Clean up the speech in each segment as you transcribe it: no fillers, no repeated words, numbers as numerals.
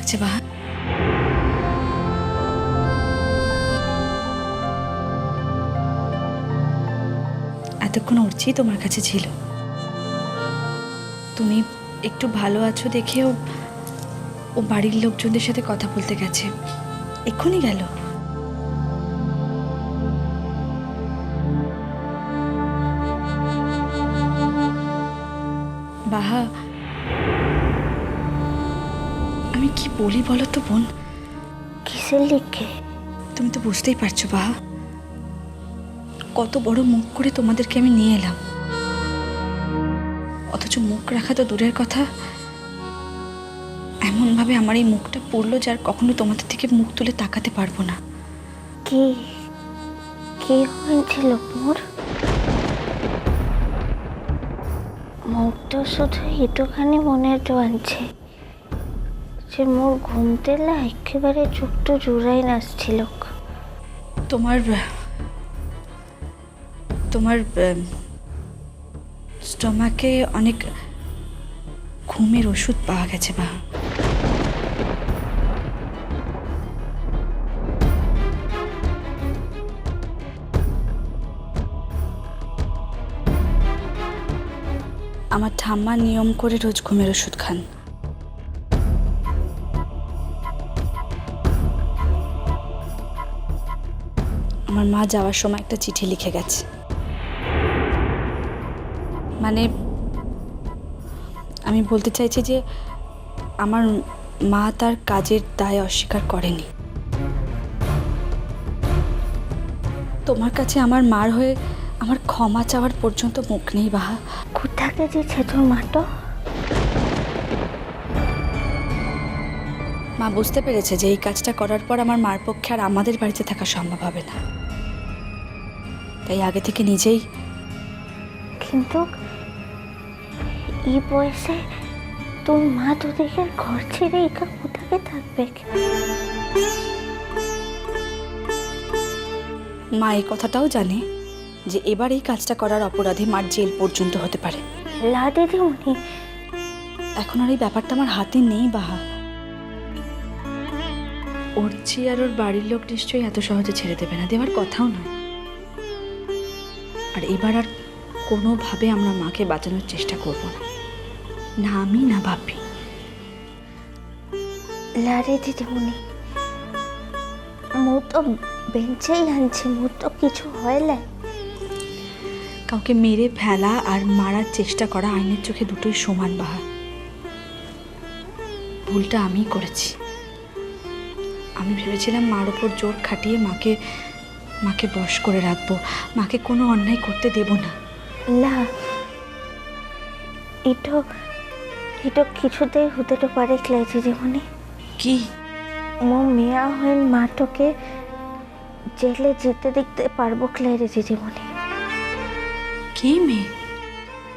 লাগছে বাহা? এতক্ষণ অর্চি তোমার কাছে ছিল, তুমি একটু ভালো আছো দেখেও ও বাড়ির লোকজনদের সাথে কথা বলতে গেছে, এক্ষুনি গেল। বাহা, আমি কি বলি বলো তো বোন? কিসের লিখে? তুমি তো বুঝতেই পারছো বাহা, কত বড় মুখ করে তোমাদেরকে আমি নিয়ে এলাম, অথচ মুখ রাখা তো দূরের কথা, এমন ভাবে আমার এই মুখটা পড়লো যার কখনো তোমাদের থেকে মুখ তুলে তাকাতে পারবো না। কি কি হয়েছিল মোর? মুখটা শুধু একটুখানি মনে তো আনছে যে মোর ঘুমতে একেবারে চোখটা জোড়াই নাচছিল। তোমার তোমার স্টমাকে অনেক ঘুমের ওষুধ পাওয়া গেছে বা আমার ঠাম্মা নিয়ম করে রোজ ঘুমের ওষুধ খান। আমার মা যাওয়ার সময় একটা চিঠি লিখে গেছে, মানে আমি বলতে চাইছি যে আমার মা তার কাজের দায় অস্বীকার করেনি। তোমার কাছে আমার মার হয়ে আমার ক্ষমা চাওয়ার পর্যন্ত মুখ নেই বাহা। কোথাকে দিচ্ছে তোর মাটো? মা বুঝতে পেরেছে যে এই কাজটা করার পর আমার মার পক্ষে আর আমাদের বাড়িতে থাকা সম্ভব হবে না, তাই আগে থেকে নিজেই। কিন্তু এই বয়সে তোর মা তোদেরকে ঘর ছেড়ে একা কোথাকে থাকবে? মা এই কথাটাও জানে যে এবার এই কাজটা করার অপরাধে মার জেল পর্যন্ত হতে পারে। লা দিদিমণি, এখন আর এই ব্যাপারটা আমার হাতে নেই বাহা। অর্চি আর ওর বাড়ির লোক নিশ্চয়ই এত সহজে ছেড়ে দেবে না, দেওয়ার কথাও নয়। আর এবার আর কোনোভাবে আমরা মাকে বাঁচানোর চেষ্টা করব না, না আমি না ভাবি। লারে দিদিমণি, মোর তো বেঞ্চেই আনছি, মোর তো কিছু হয় না। কাউকে মেরে ফেলা আর মারার চেষ্টা করা আইনের চোখে দুটোই সমান বাহা। ভুলটা আমিই করেছি। আমি ভেবেছিলাম মার ওপর জোর খাটিয়ে মাকে বশ করে রাখবো, মাকে কোনো অন্যায় করতে দেব না। না, এটা কিছুতেই হতে তো পারে ক্লাইজি জীবনে। কি? মোর মেয়া হয়ে মাটোকে জেলে যেতে দেখতে পারবো ক্লাইজি জীবনে। কি মেয়ে?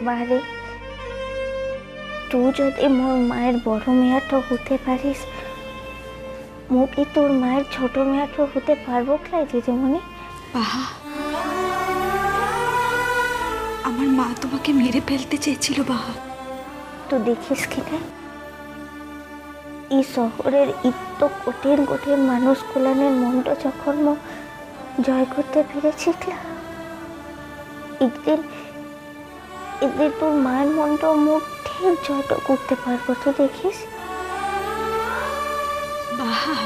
বারে, তুই যদি মোর মায়ের বড় মেয়াটো হতে পারিস, মো কি তোর মায়ের ছোট মেয়াটো হতে পারবো ক্লাইজি জীবনে? বাহা, আমার মা তোমাকে মেরে ফেলতে চেয়েছিল বাহা। তো দেখিস কিনা, এই শহরের ইত্য কঠিন কঠিন মানুষ কুলানের মনটা যখন মো জয় করতে পেরেছি, একদিন তোর মায়ের মনটা মুখ ঠিক জয়টা করতে পারবো, তো দেখিস। বাহা,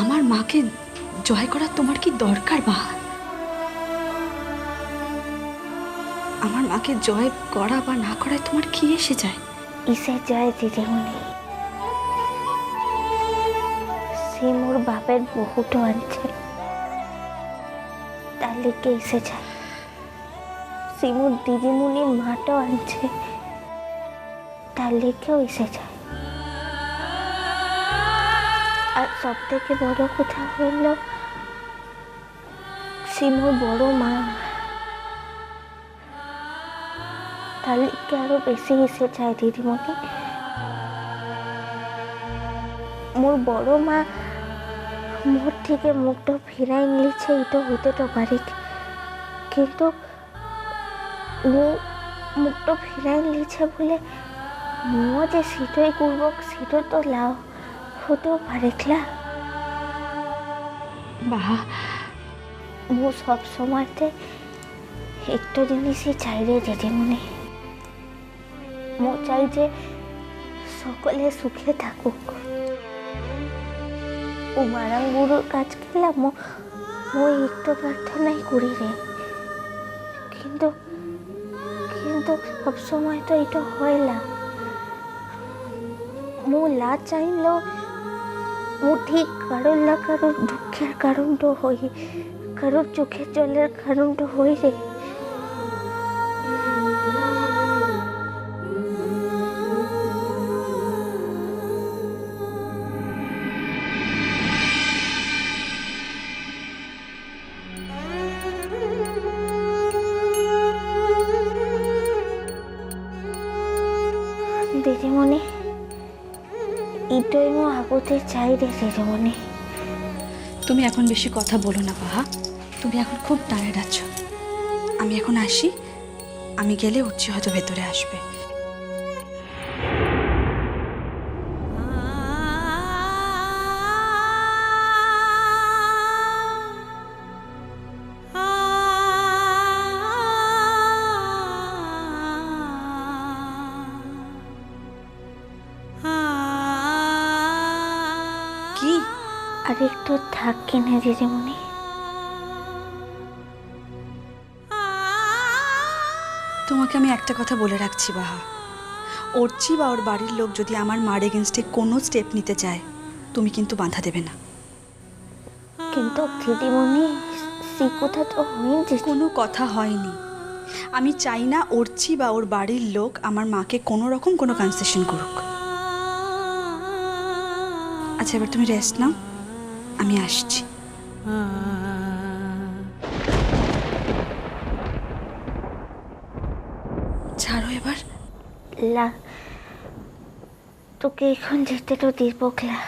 আমার মাকে জয় করা তোমার কি দরকার বাহা? আমার মাকে জয় করা বা না করায় তোমার কি এসে যায়? ইসে যায় দিদিমণি, সে মোর বাপের বহুটো আনছে, তার লিগে এসে যায়। সে মোর দিদিমণির মাটাও আনছে, তার লিগেও এসে যায়। আর সব থেকে বড় কথা হইল, সে মোর বড় মা, তার লিগে আরো বেশি এসে যায় দিদিমণি। মোর বড় মা মোর থেকে মুখটা ফিরাই নিয়েছে, এটা হতে তো পারে, কিন্তু মুখটো ফিৰাই লিছে বোলে মই যে সিটোই করব সিটো তো লাও হতেও পারে ক্লা বাহা মু সব সময়তে একটা জিনিসই চাই রে দিদিমণি, মু চাই যে সকলে সুখে থাকুক। ও মারাং গুরুর কাজ খেলা মই একটু প্রার্থনাই করি রে, কিন্তু কিন্তু সব সময় তো এটা হয় না। মু লা চাইলেও মু ঠিক কারোর না কারোর দুঃখের কারণটা হই, কারোর চোখের জলের কারণটা হই রে। দিদিমণি এটাই মো আগতে চাই রে দিদিমণি। তুমি এখন বেশি কথা বলো না বাহা, তুমি এখন খুব টায়ার্ড আছো। আমি এখন আসি, আমি গেলে উঠছি হয়তো ভেতরে আসবে। কি আর একটু থাক কিনে দিদিমণি। তোমাকে আমি একটা কথা বলে রাখছি বাহা, অর্চি বা ওর বাড়ির লোক যদি আমার মার এগেনস্টে কোনো স্টেপ নিতে চায়, তুমি কিন্তু বাধা দেবে না। কিন্তু দিদিমণি সে কথা তো হয়নি। কোনো কথা হয়নি। আমি চাই না অর্চি বা ওর বাড়ির লোক আমার মাকে কোনো রকম কোনো কনসেশন করুক। আচ্ছা এবার তুমি রেস্ট নাও, আমি আসছি। ছাড়ো এবার। লা তোকে এখন যেতে তো দিব ক্লা।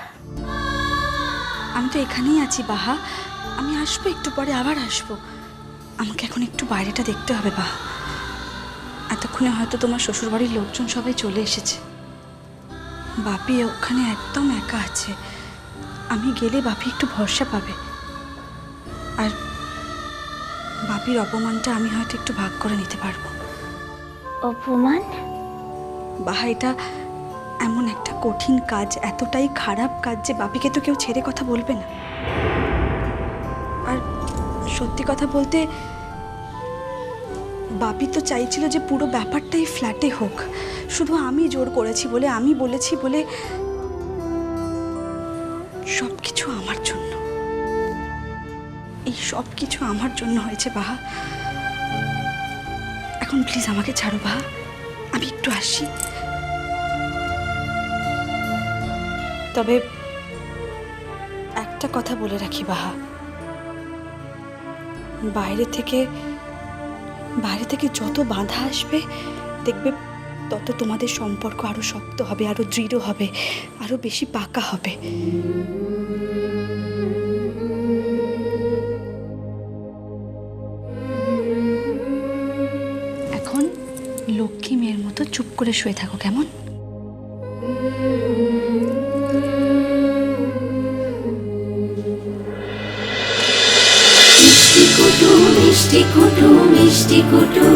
আমি তো এখানেই আছি বাহা, আমি আসবো একটু পরে, আবার আসবো। আমাকে এখন একটু বাইরেটা দেখতে হবে বাহা। এতক্ষণে হয়তো তোমার শ্বশুরবাড়ির লোকজন সবাই চলে এসেছে। বাপি ওখানে একদম একা আছে, আমি গেলে বাপি একটু ভরসা পাবে, আর বাপির অপমানটা আমি হয়তো একটু ভাগ করে নিতে পারবো। অপমান? বাহা এটা এমন একটা কঠিন কাজ, এতটাই খারাপ কাজ যে বাপিকে তো কেউ ছেড়ে কথা বলবে না। আর সত্যি কথা বলতে বাপি তো চাইছিল যে পুরো ব্যাপারটাই ফ্ল্যাটে হোক, শুধু আমি জোর করেছি বলে, আমি বলেছি বলে। সব কিছু আমার জন্য, এই সব কিছু আমার জন্য হয়েছে বাহা। এখন প্লিজ আমাকে ছাড়ো বাহা, আমি একটু আসি। তবে একটা কথা বলে রাখি বাহা, বাইরে থেকে যত বাধা আসবে দেখবে তত তোমাদের সম্পর্ক আরো শক্ত হবে, আরো দৃঢ় হবে, আরো বেশি পাকা হবে। এখন লক্ষ্মী মেয়ের মতো চুপ করে শুয়ে থাকো, কেমন? মিষ্টি কুটু মিষ্টি কুটু মিষ্টি কুটু।